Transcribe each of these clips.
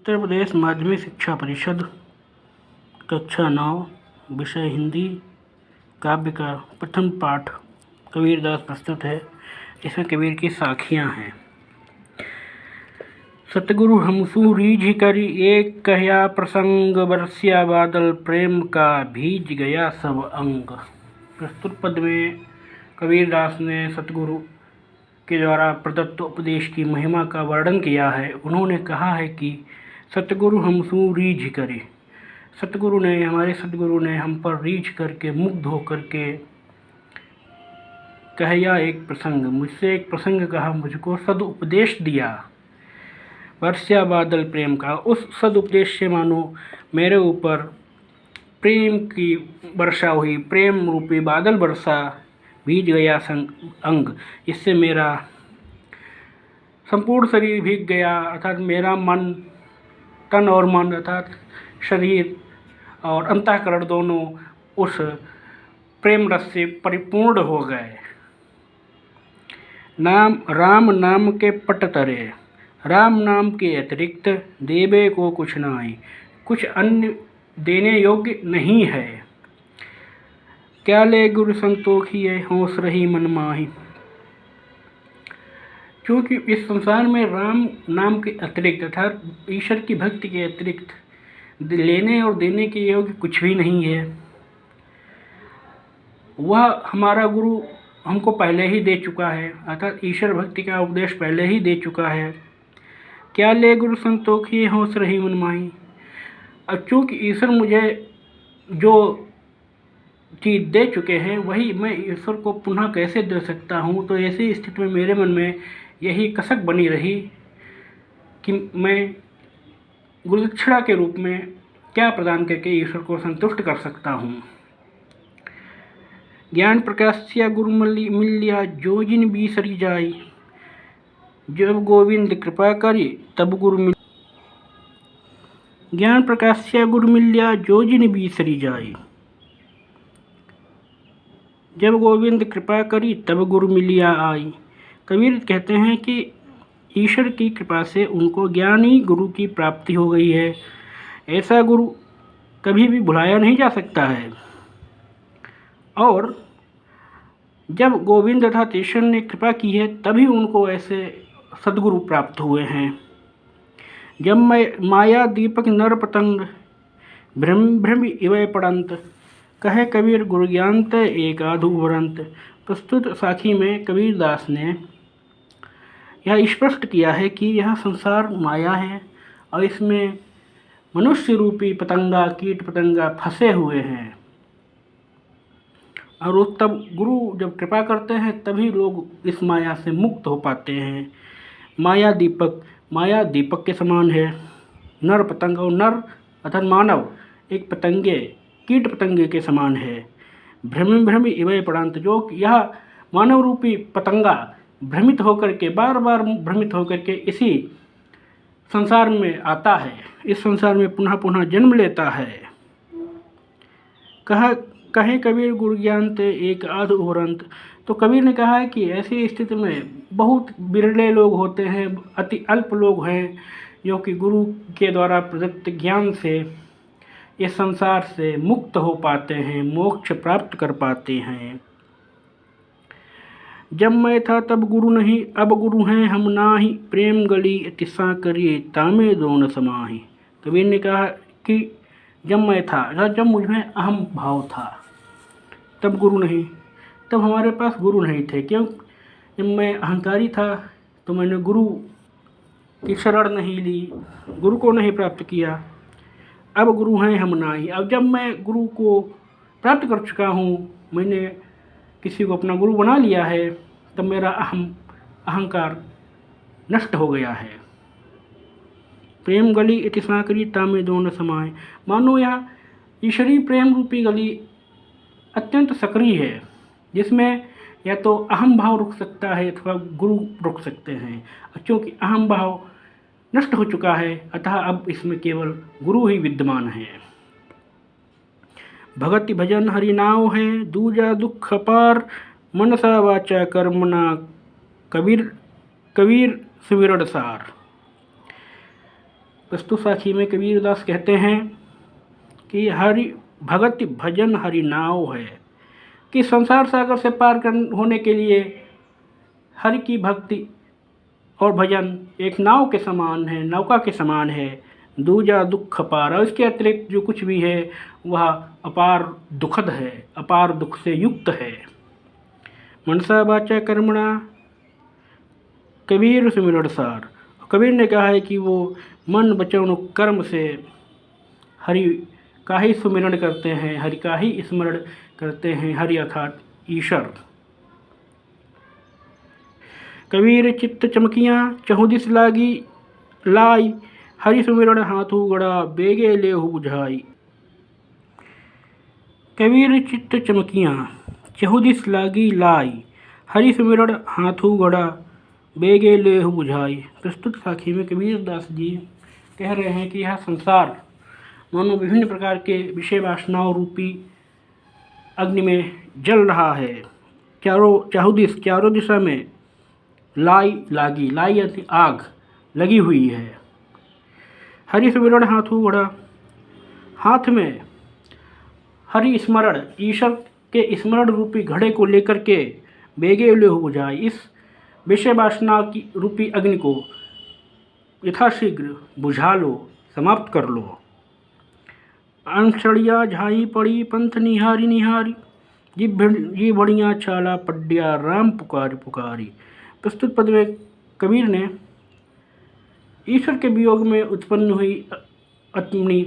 उत्तर प्रदेश माध्यमिक शिक्षा परिषद कक्षा 9 विषय हिंदी काव्य का प्रथम पाठ कबीरदास प्रस्तुत है। इसमें कबीर की साखियाँ हैं। सतगुरु हमसू रीझ करी एक कहया प्रसंग, बरसिया बादल प्रेम का भीज गया सब अंग। प्रस्तुत पद में कबीरदास ने सतगुरु के द्वारा प्रदत्त उपदेश की महिमा का वर्णन किया है। उन्होंने कहा है कि सतगुरु हमसू रीझ करे, हमारे सतगुरु ने हम पर रीझ करके, मुग्ध होकर के कहया एक प्रसंग, मुझसे एक प्रसंग कहा, मुझको सदुपदेश दिया। वर्षा बादल प्रेम का, उस सदुपदेश से मानो मेरे ऊपर प्रेम की वर्षा हुई, प्रेम रूपी बादल वर्षा, भीज गया अंग, इससे मेरा संपूर्ण शरीर भीग गया, अर्थात मेरा मन, तन और मन अर्थात शरीर और अंतःकरण दोनों उस प्रेम रस से परिपूर्ण हो गए। राम नाम के पट तरे, राम नाम के अतिरिक्त देवे को कुछ नाई, कुछ अन्य देने योग्य नहीं है। क्या ले गुरु संतोखी है, होश रही मन माही। क्योंकि इस संसार में राम नाम के अतिरिक्त अर्थात ईश्वर की भक्ति के अतिरिक्त लेने और देने के योग्य कुछ भी नहीं है। वह हमारा गुरु हमको पहले ही दे चुका है, अर्थात ईश्वर भक्ति का उपदेश पहले ही दे चुका है। क्या ले गुरु संतोखी होश रही मन माही। अब चूँकि ईश्वर मुझे जो चीज़ दे चुके हैं वही मैं ईश्वर को पुनः कैसे दे सकता हूँ। तो ऐसी स्थिति में मेरे मन में यही कसक बनी रही कि मैं गुरुदक्षिणा के रूप में क्या प्रदान करके ईश्वर को संतुष्ट कर सकता हूँ। ज्ञान प्रकाश्य गुरु मिलिया जो जिन बीसरी जाई, जब गोविंद कृपा करी तब गुरु मिल। ज्ञान प्रकाश्य गुरु मिलिया जो जिन बीसरी जाई, जब गोविंद कृपा करी तब गुरु मिलिया आई। कबीर कहते हैं कि ईश्वर की कृपा से उनको ज्ञानी गुरु की प्राप्ति हो गई है। ऐसा गुरु कभी भी भुलाया नहीं जा सकता है। और जब गोविंद अर्थात ईश्वर ने कृपा की है तभी उनको ऐसे सद्गुरु प्राप्त हुए हैं। जब मैं माया दीपक नर पतंग, भ्रम भ्रम इवय पड़ंत, कहे कबीर गुरु ज्ञानत एक आधु वरंत। प्रस्तुत साखी में कबीरदास ने यह स्पष्ट किया है कि यह संसार माया है और इसमें मनुष्य रूपी पतंगा, कीट पतंगा फंसे हुए हैं। और वो तब गुरु जब कृपा करते हैं तभी लोग इस माया से मुक्त हो पाते हैं। माया दीपक के समान है। नर पतंग, और नर अर्थात मानव एक पतंगे, कीट पतंगे के समान है। भ्रम इवय पड़ंत, जो यह मानव रूपी पतंगा भ्रमित होकर के, बार बार भ्रमित होकर के इसी संसार में आता है, इस संसार में पुनः पुनः जन्म लेता है। कहे कबीर गुरु ज्ञान ते एक आध उभरंत। तो कबीर ने कहा है कि ऐसी स्थिति में बहुत बिरले लोग होते हैं, अति अल्प लोग हैं जो कि गुरु के द्वारा प्रदत्त ज्ञान से इस संसार से मुक्त हो पाते हैं, मोक्ष प्राप्त कर पाते हैं। जब मैं था तब गुरु नहीं, अब गुरु हैं हम नाही, प्रेम गली तिस्सा करिए तामे दोन समाही। कबीर ने कहा कि जब मैं था, जब मुझ में अहम भाव था तब गुरु नहीं, तब हमारे पास गुरु नहीं थे। क्यों? जब मैं अहंकारी था तो मैंने गुरु की शरण नहीं ली, गुरु को नहीं प्राप्त किया। अब गुरु हैं हम नाही, अब जब मैं गुरु को प्राप्त कर चुका हूँ, मैंने किसी को अपना गुरु बना लिया है, तब मेरा अहंकार नष्ट हो गया है। प्रेम गली इतिसा करी तामे दोन समाए। मानो यह ईश्वरीय प्रेम रूपी गली अत्यंत सक्रिय है, जिसमें या तो अहम भाव रुक सकता है अथवा गुरु रुक सकते हैं। क्योंकि अहम भाव नष्ट हो चुका है, अतः अब इसमें केवल गुरु ही विद्यमान है। भगति भजन हरि नाम है, दूजा दुख पार, मनसा वाचा कर्मना कबीर सिमरण सार। वस्तु साखी में कबीरदास कहते हैं कि हरि भगति भजन हरि नाव है, कि संसार सागर से पार होने के लिए हरि की भक्ति और भजन एक नाव के समान है, नौका के समान है। दूजा दुख अपार, और इसके अतिरिक्त जो कुछ भी है वह अपार दुखद है, अपार दुख से युक्त है। मनसा वाचा कर्मणा कबीर सुमिरन सार, कबीर ने कहा है कि वो मन वचन कर्म से हरि का ही सुमिरन करते हैं, हरि का ही स्मरण करते हैं, हरि अर्थात ईश्वर। कबीर चित्त चमकियाँ चहुदिस लागी लाई, हरि सुमिरन हाथू गड़ा बेगे लेहु बुझाई। कबीर चित्त चमकियाँ चहुदिस लागी लाई, हरि सुमिरन हाथू गड़ा बेगे लेहु बुझाई। प्रस्तुत साखी में कबीरदास जी कह रहे हैं कि यह संसार मानो विभिन्न प्रकार के विषय वासनाओं रूपी अग्नि में जल रहा है। चारों दिशा में लाई लागी, लाई यानी आग लगी हुई है। हरि सुमिरन हाथू गड़ा, हाथ में हरि स्मरण ईश्वर के स्मरण रूपी घड़े को लेकर के बेगे लेहु बुझाई, इस विषय वासना की रूपी अग्नि को यथाशीघ्र बुझा लो, समाप्त कर लो। अंशड़िया झाई पड़ी पंथ निहारी निहारी, जी बढ़िया छाला पड्डिया राम पुकारी पुकारी। प्रस्तुत पद में कबीर ने ईश्वर के वियोग में उत्पन्न हुई अपनी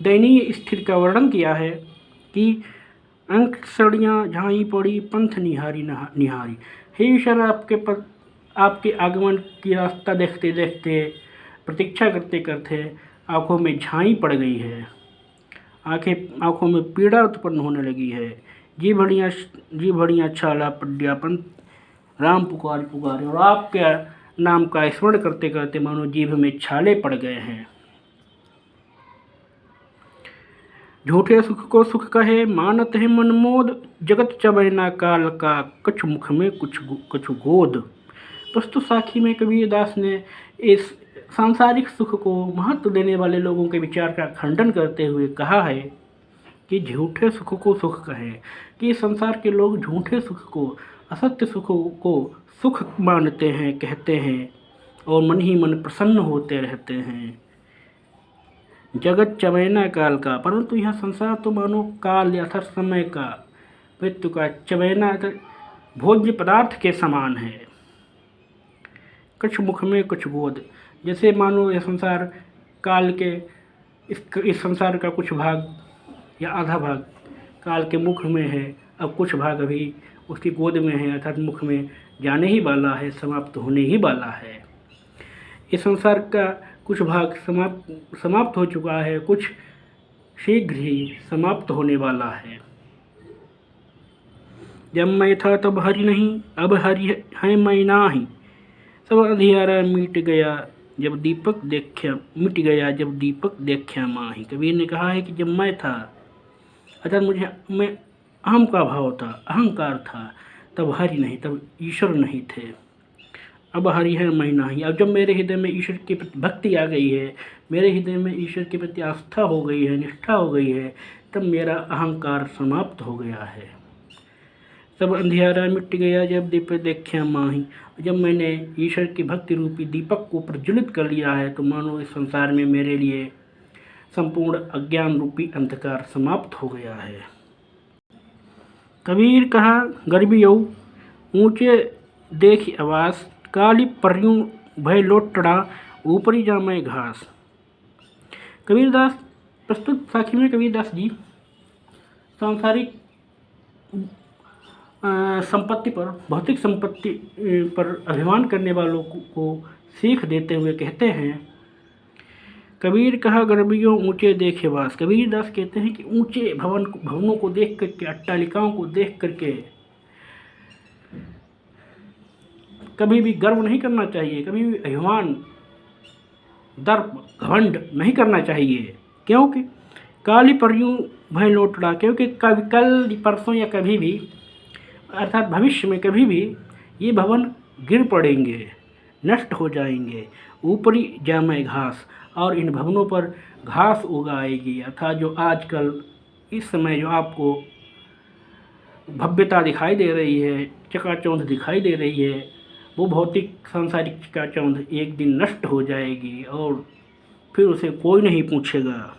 दयनीय स्थिति का वर्णन किया है कि अंशड़ियाँ झाई पड़ी पंथ निहारी निहारी। हे ईश्वर, आपके आगमन की रास्ता देखते देखते, प्रतीक्षा करते करते आँखों में झाई पड़ गई है, आँखों में पीड़ा उत्पन्न होने लगी है। जी बढ़िया छाला पड्डिया पंथ राम पुकार पुकारे, और आपके नाम का स्मरण करते करते मानो जीभ में छाले पड़ गए हैं। झूठे सुख को सुख कहे मानत है मनमोद, जगत चबैना काल का कछ मुख में कुछ गोद। प्रस्तुत साखी में कबीरदास ने इस सांसारिक सुख को महत्व देने वाले लोगों के विचार का खंडन करते हुए कहा है कि झूठे सुख को सुख कहें, कि संसार के लोग झूठे सुख को, असत्य सुख को सुख मानते हैं, कहते हैं और मन ही मन प्रसन्न होते रहते हैं। जगत चबैना काल का, परंतु यह संसार तो मानो काल या फिर समय का, मृत्यु का, चबैना भोज्य पदार्थ के समान है। कुछ मुख में कुछ गोद, जैसे मानो यह संसार काल के इस संसार का कुछ भाग या आधा भाग काल के मुख में है, अब कुछ भाग अभी उसकी गोद में है, अर्थात मुख में जाने ही वाला है, समाप्त होने ही वाला है। इस संसार का कुछ भाग समाप्त हो चुका है, कुछ शीघ्र ही समाप्त होने वाला है। जब मैं था तब हरि नहीं, अब हरि है मैं नाही, सब अंधियारा मिट गया जब दीपक देखा माही। कबीर ने कहा है कि जब मैं था, अर्थात मैं अहम का भाव था, अहंकार था, तब हरि नहीं, तब ईश्वर नहीं थे। अब हरि है मैं नहीं, अब जब मेरे हृदय में ईश्वर के प्रति भक्ति आ गई है, मेरे हृदय में ईश्वर के प्रति आस्था हो गई है, निष्ठा हो गई है, तब मेरा अहंकार समाप्त हो गया है। सब अंधियारा मिट गया जब दीपक देखा माही, जब मैंने ईश्वर की भक्ति रूपी दीपक को प्रज्वलित कर लिया है, तो मानो इस संसार में मेरे लिए संपूर्ण अज्ञान रूपी अंधकार समाप्त हो गया है। कबीर कहा गर्भियौ ऊंचे देखी आवास, काली पर्यूं भय लोटड़ा ऊपरी जामे घास। कबीरदास, प्रस्तुत साखी में कबीरदास जी सांसारिक संपत्ति पर, भौतिक संपत्ति पर अभिमान करने वालों को सीख देते हुए कहते हैं, कबीर कहा गर्भियों ऊंचे देखे वास। कबीरदास कहते हैं कि ऊंचे भवनों को देख करके, अट्टालिकाओं को देख करके कभी भी गर्व नहीं करना चाहिए, कभी भी अभिमान, दर्प, घमंड नहीं करना चाहिए। क्योंकि काली पर्यूं भय लोटड़ा, क्योंकि कल परसों या कभी भी, अर्थात भविष्य में कभी भी ये भवन गिर पड़ेंगे, नष्ट हो जाएंगे। ऊपरी जामे घास, और इन भवनों पर घास उगाएगी। अर्थात जो आजकल इस समय जो आपको भव्यता दिखाई दे रही है, चकाचौंध दिखाई दे रही है, वो भौतिक सांसारिक चकाचौंध एक दिन नष्ट हो जाएगी और फिर उसे कोई नहीं पूछेगा।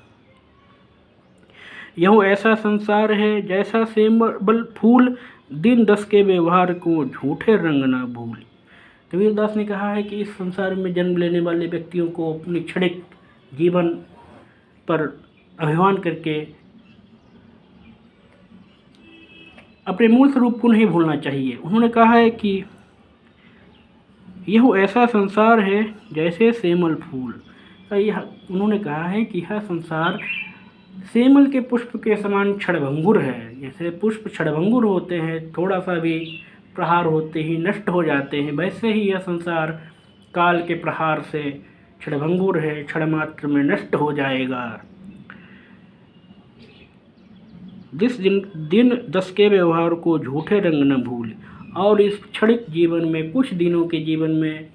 यह ऐसा संसार है जैसा सेमल फूल, दिन दस के व्यवहार को झूठे रंग ना भूल। कबीरदास ने कहा है कि इस संसार में जन्म लेने वाले व्यक्तियों को अपनी क्षणिक जीवन पर अभिमान करके अपने मूल स्वरूप को नहीं भूलना चाहिए। उन्होंने कहा है कि यह ऐसा संसार है जैसे सेमल फूल। उन्होंने कहा है कि यह संसार सेमल के पुष्प के समान क्षणभंगुर है। जैसे पुष्प क्षणभंगुर होते हैं, थोड़ा सा भी प्रहार होते ही नष्ट हो जाते हैं, वैसे ही यह संसार काल के प्रहार से क्षणभंगुर है, क्षण मात्र में नष्ट हो जाएगा। जिस दिन दस के व्यवहार को झूठे रंग न भूल। और इस क्षणिक जीवन में, कुछ दिनों के जीवन में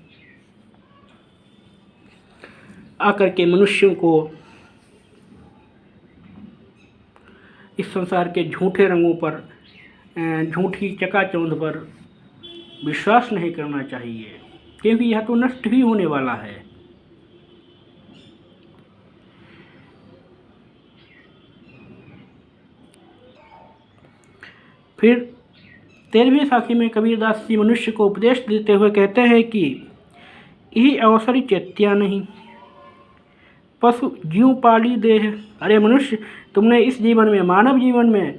आकर के मनुष्यों को इस संसार के झूठे रंगों पर, झूठी चकाचौंध पर विश्वास नहीं करना चाहिए, क्योंकि यह तो नष्ट ही होने वाला है। फिर 13वीं साखी में कबीरदास जी मनुष्य को उपदेश देते हुए कहते हैं कि यही अवसर चेत्या नहीं, पशु जीव पाली देह। अरे मनुष्य, तुमने इस जीवन में, मानव जीवन में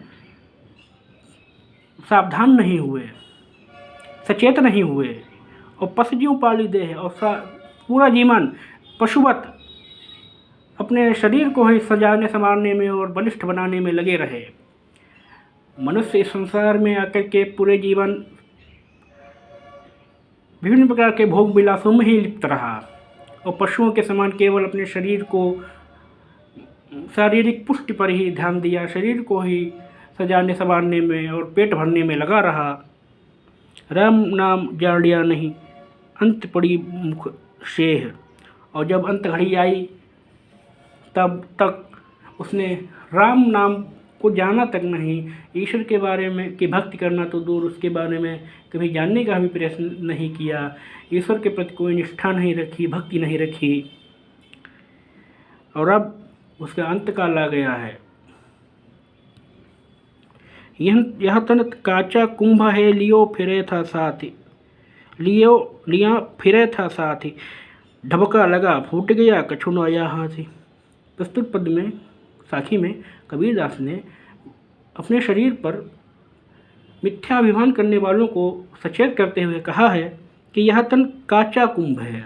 सावधान नहीं हुए, सचेत नहीं हुए, और पशु जीव पाली देह, और पूरा जीवन पशुवत अपने शरीर को ही सजाने संवारने में और बलिष्ठ बनाने में लगे रहे। मनुष्य इस संसार में आकर के पूरे जीवन विभिन्न प्रकार के भोग विलासों में ही लिप्त रहा, और पशुओं के समान केवल अपने शरीर को, शारीरिक पुष्टि पर ही ध्यान दिया, शरीर को ही सजाने संवारने में और पेट भरने में लगा रहा। राम नाम जाड़िया नहीं, अंत पड़ी मुख शेह। और जब अंत घड़ी आई तब तक उसने राम नाम को जाना तक नहीं, ईश्वर के बारे में की भक्ति करना तो दूर, उसके बारे में कभी जानने का भी प्रयत्न नहीं किया, ईश्वर के प्रति कोई निष्ठा नहीं रखी, भक्ति नहीं रखी, और अब उसका अंत काल आ गया है। यह तन काचा कुंभ है, लिया फिरे था साथी, ढबका लगा फूट गया कछु न आया हाथी। प्रस्तुत पद में, साखी में कबीरदास ने अपने शरीर पर मिथ्याभिमान करने वालों को सचेत करते हुए कहा है कि यह तन काचा कुंभ है,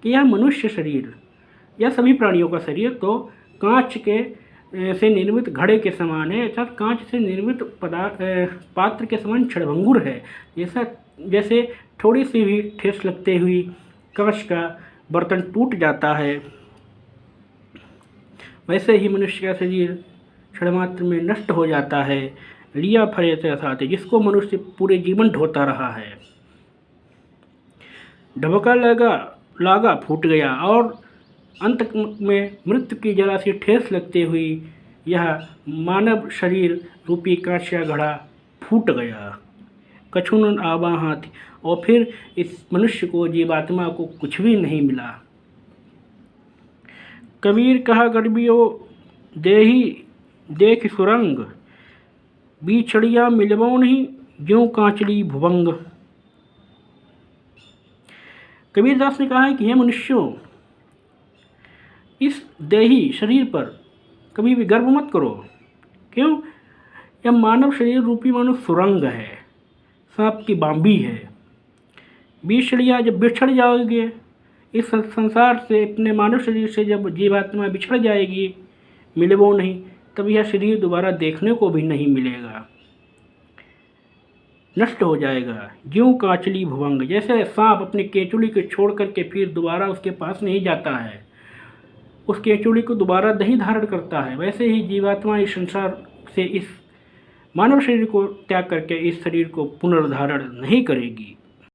कि यह मनुष्य शरीर या सभी प्राणियों का शरीर तो कांच के से निर्मित घड़े के समान है, अर्थात कांच से निर्मित पात्र के समान क्षणभंगुर है। जैसे थोड़ी सी भी ठेस लगते हुई कांच का बर्तन टूट जाता है, वैसे ही मनुष्य का शरीर क्षणमात्र में नष्ट हो जाता है। लिया फरे से साथ, जिसको पूरे जीवन ढोता रहा है। ढबका लागा फूट गया, और अंत में मृत्यु की जरा सी ठेस लगते हुई यह मानव शरीर रूपी कांच का घड़ा फूट गया। कछुन आबा हाथी, और फिर इस मनुष्य को, जीवात्मा को कुछ भी नहीं मिला। कबीर कहा गर्बियो देही देख सुरंग, बिछड़िया मिलबो नहीं ज्यों कांचली भुवंग। कबीरदास ने कहा है कि हे मनुष्यों, इस देही शरीर पर कभी भी गर्व मत करो। क्यों? यह मानव शरीर रूपी मानो सुरंग है, सांप की बांबी है। बिछड़िया, जब बिछड़ जाओगे इस संसार से, अपने मानव शरीर से जब जीवात्मा बिछड़ जाएगी, मिलबो नहीं, तब यह शरीर दोबारा देखने को भी नहीं मिलेगा, नष्ट हो जाएगा। ज्यों कांचली भुवंग, जैसे सांप अपने केंचुली को छोड़ करके फिर दोबारा उसके पास नहीं जाता है, उस केंचुली को दोबारा नहीं धारण करता है, वैसे ही जीवात्मा इस संसार से, इस मानव शरीर को त्याग करके इस शरीर को पुनर्धारण नहीं करेगी।